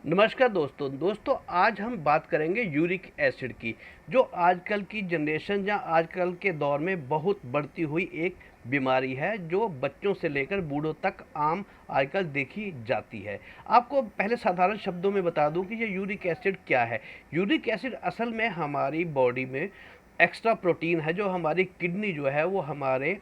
नमस्कार दोस्तों आज हम बात करेंगे यूरिक एसिड की, जो आजकल की जनरेशन या आजकल के दौर में बहुत बढ़ती हुई एक बीमारी है, जो बच्चों से लेकर बूढ़ों तक आम आजकल देखी जाती है। आपको पहले साधारण शब्दों में बता दूं कि ये यूरिक एसिड क्या है। यूरिक एसिड असल में हमारी बॉडी में एक्स्ट्रा प्रोटीन है, जो हमारी किडनी जो है वो हमारे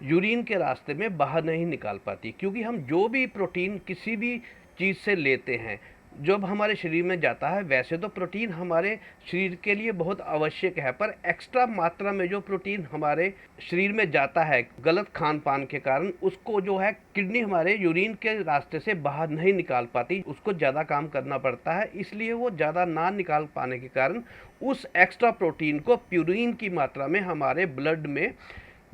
यूरिन के रास्ते में बाहर नहीं निकाल पाती, क्योंकि हम जो भी प्रोटीन किसी भी चीज़ से लेते हैं जब हमारे शरीर में जाता है, वैसे तो प्रोटीन हमारे शरीर के लिए बहुत आवश्यक है, पर एक्स्ट्रा मात्रा में जो प्रोटीन हमारे शरीर में जाता है गलत खान पान के कारण, उसको जो है किडनी हमारे यूरिन के रास्ते से बाहर नहीं निकाल पाती, उसको ज़्यादा काम करना पड़ता है। इसलिए वो ज़्यादा ना निकाल पाने के कारण उस एक्स्ट्रा प्रोटीन को प्यूरिन की मात्रा में हमारे ब्लड में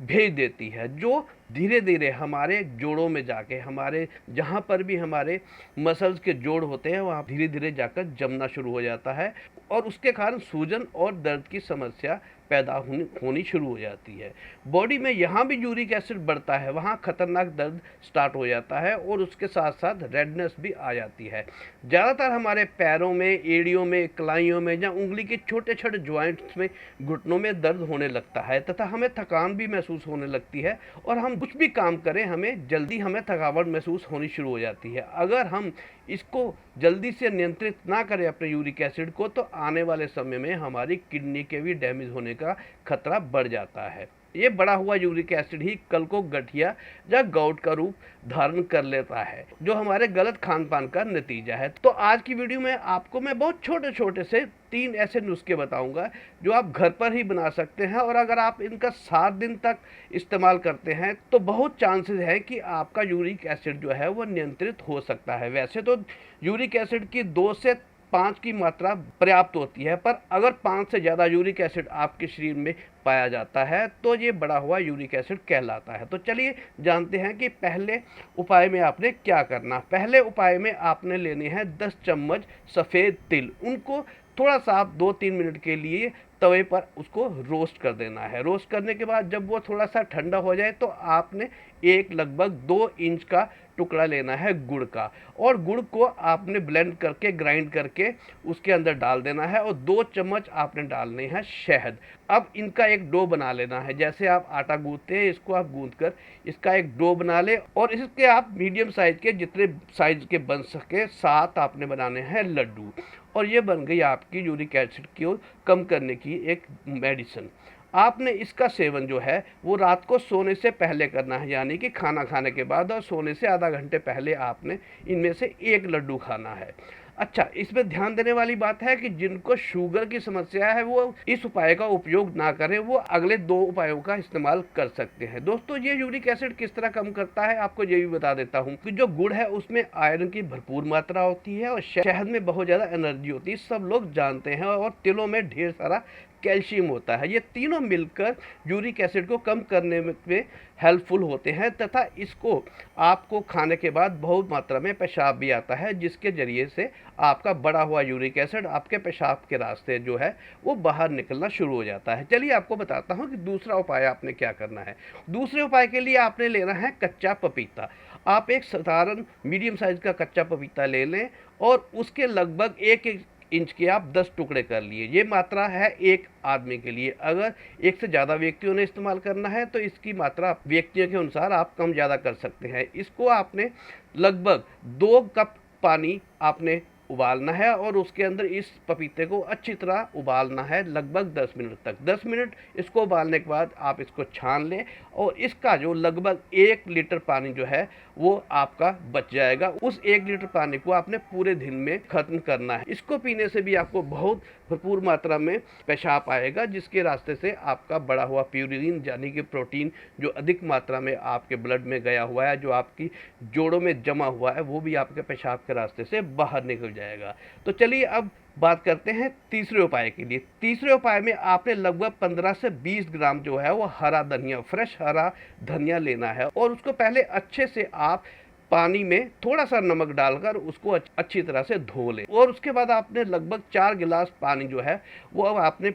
भेज देती है, जो धीरे धीरे हमारे जोड़ों में जाके, हमारे जहाँ पर भी हमारे मसल्स के जोड़ होते हैं वहाँ धीरे धीरे जाकर जमना शुरू हो जाता है, और उसके कारण सूजन और दर्द की समस्या पैदा होनी शुरू हो जाती है। बॉडी में यहाँ भी यूरिक एसिड बढ़ता है, वहाँ खतरनाक दर्द स्टार्ट हो जाता है, और उसके साथ साथ रेडनेस भी आ जाती है। ज़्यादातर हमारे पैरों में, एड़ियों में, कलाइयों में या उंगली के छोटे छोटे ज्वाइंट्स में, घुटनों में दर्द होने लगता है, तथा हमें थकान भी महसूस होने लगती है, और हम कुछ भी काम करें हमें थकावट महसूस होनी शुरू हो जाती है। अगर हम इसको जल्दी से नियंत्रित ना करें अपने यूरिक एसिड को, तो आने वाले समय में हमारी किडनी के भी डैमेज होने का खतरा बढ़ जाता है। ये बढ़ा हुआ यूरिक एसिड ही कल को गठिया या गाउट का रूप धारण कर लेता है, जो हमारे गलत खान पान का नतीजा है। तो आज की वीडियो में आपको मैं बहुत छोटे छोटे से 3 ऐसे नुस्खे बताऊंगा जो आप घर पर ही बना सकते हैं, और अगर आप इनका 7 दिन तक इस्तेमाल करते हैं तो बहुत चांसेस है कि आपका यूरिक एसिड जो है वो नियंत्रित हो सकता है। वैसे तो यूरिक एसिड की 2 से 5 की मात्रा पर्याप्त होती है, पर अगर 5 से ज़्यादा यूरिक एसिड आपके शरीर में पाया जाता है तो ये बढ़ा हुआ यूरिक एसिड कहलाता है। तो चलिए जानते हैं कि पहले उपाय में आपने क्या करना। पहले उपाय में आपने लेने हैं 10 चम्मच सफ़ेद तिल। उनको थोड़ा सा आप 2-3 मिनट के लिए तवे पर उसको रोस्ट कर देना है। रोस्ट करने के बाद जब वो थोड़ा सा ठंडा हो जाए तो आपने एक लगभग 2 इंच का टुकड़ा लेना है गुड़ का, और गुड़ को आपने ब्लेंड करके, ग्राइंड करके उसके अंदर डाल देना है, और 2 चम्मच आपने डालने हैं शहद। अब इनका एक डो बना लेना है। जैसे आप आटा गूंथते हैं, इसको आप गूंथ कर इसका एक डो बना ले, और इसके आप मीडियम साइज के, जितने साइज के बन सके, 7 आपने बनाने हैं लड्डू। और ये बन गई आपकी यूरिक एसिड को कम करने की एक मेडिसिन। आपने इसका सेवन जो है वो रात को सोने से पहले करना है, यानी कि खाना खाने के बाद और सोने से आधा घंटे पहले आपने इनमें से एक लड्डू खाना है। अच्छा, इसमें ध्यान देने वाली बात है कि जिनको शुगर की समस्या है वो इस उपाय का उपयोग ना करें, वो अगले 2 उपायों का इस्तेमाल कर सकते हैं। दोस्तों, ये यूरिक एसिड किस तरह कम करता है आपको ये भी बता देता हूँ कि जो गुड़ है उसमें आयरन की भरपूर मात्रा होती है, और शहद में बहुत ज़्यादा एनर्जी होती है, सब लोग जानते हैं, और तिलों में ढेर सारा कैल्शियम होता है। ये तीनों मिलकर यूरिक एसिड को कम करने में हेल्पफुल होते हैं, तथा इसको आपको खाने के बाद बहुत मात्रा में पेशाब भी आता है, जिसके ज़रिए से आपका बढ़ा हुआ यूरिक एसिड आपके पेशाब के रास्ते जो है वो बाहर निकलना शुरू हो जाता है। चलिए आपको बताता हूँ कि दूसरा उपाय आपने क्या करना है। दूसरे उपाय के लिए आपने लेना है कच्चा पपीता। आप एक साधारण मीडियम साइज़ का कच्चा पपीता ले लें, और उसके लगभग 1 इंच के आप 10 टुकड़े कर लिए। ये मात्रा है एक आदमी के लिए। अगर एक से ज़्यादा व्यक्तियों ने इस्तेमाल करना है तो इसकी मात्रा व्यक्तियों के अनुसार आप कम ज़्यादा कर सकते हैं। इसको आपने लगभग 2 कप पानी आपने उबालना है, और उसके अंदर इस पपीते को अच्छी तरह उबालना है लगभग 10 मिनट तक। 10 मिनट इसको उबालने के बाद आप इसको छान लें, और इसका जो लगभग 1 लीटर पानी जो है वो आपका बच जाएगा। उस 1 लीटर पानी को आपने पूरे दिन में ख़त्म करना है। इसको पीने से भी आपको बहुत भरपूर मात्रा में पेशाब आएगा, जिसके रास्ते से आपका बढ़ा हुआ प्यूरिन यानी कि प्रोटीन जो अधिक मात्रा में आपके ब्लड में गया हुआ है, जो आपकी जोड़ों में जमा हुआ है, वो भी आपके पेशाब के रास्ते से बाहर निकल जाएगा। तो चलिए अब बात करते हैं तीसरे उपाय के लिए। तीसरे उपाय में आपने लगभग 15 से 20 ग्राम जो है वो हरा धनिया, फ्रेश हरा धनिया लेना है, और उसको पहले अच्छे से आप पानी में थोड़ा सा नमक डालकर उसको अच्छी तरह से धो लें, और उसके बाद आपने लगभग 4 गिलास पानी जो है वो अब आपने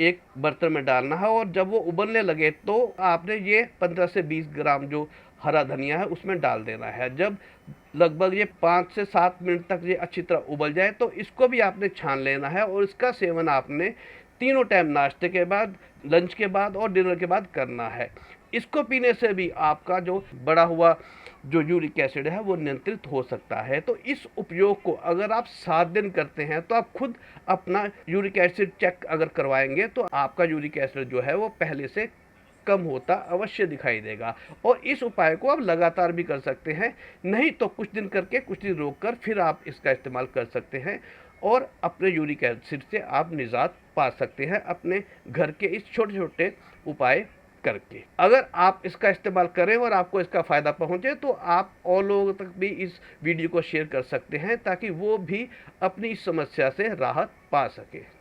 एक बर्तन में डालना है, और जब वो उबलने लगे तो आपने ये 15 से 20 ग्राम जो हरा धनिया है उसमें डाल देना है। जब लगभग ये 5 से 7 मिनट तक ये अच्छी तरह उबल जाए तो इसको भी आपने छान लेना है और इसका सेवन आपने तीनों टाइम नाश्ते के बाद, लंच के बाद और डिनर के बाद करना है। इसको पीने से भी आपका जो बढ़ा हुआ जो यूरिक एसिड है वो नियंत्रित हो सकता है। तो इस उपयोग को अगर आप 7 दिन करते हैं तो आप खुद अपना यूरिक एसिड चेक अगर करवाएंगे तो आपका यूरिक एसिड जो है वो पहले से कम होता अवश्य दिखाई देगा। और इस उपाय को आप लगातार भी कर सकते हैं, नहीं तो कुछ दिन करके कुछ दिन रोक कर फिर आप इसका इस्तेमाल कर सकते हैं और अपने यूरिक एसिड से आप निजात पा सकते हैं अपने घर के इस छोटे छोटे उपाय करके। अगर आप इसका इस्तेमाल करें और आपको इसका फ़ायदा पहुंचे तो आप और लोगों तक भी इस वीडियो को शेयर कर सकते हैं ताकि वो भी अपनी इस समस्या से राहत पा सके।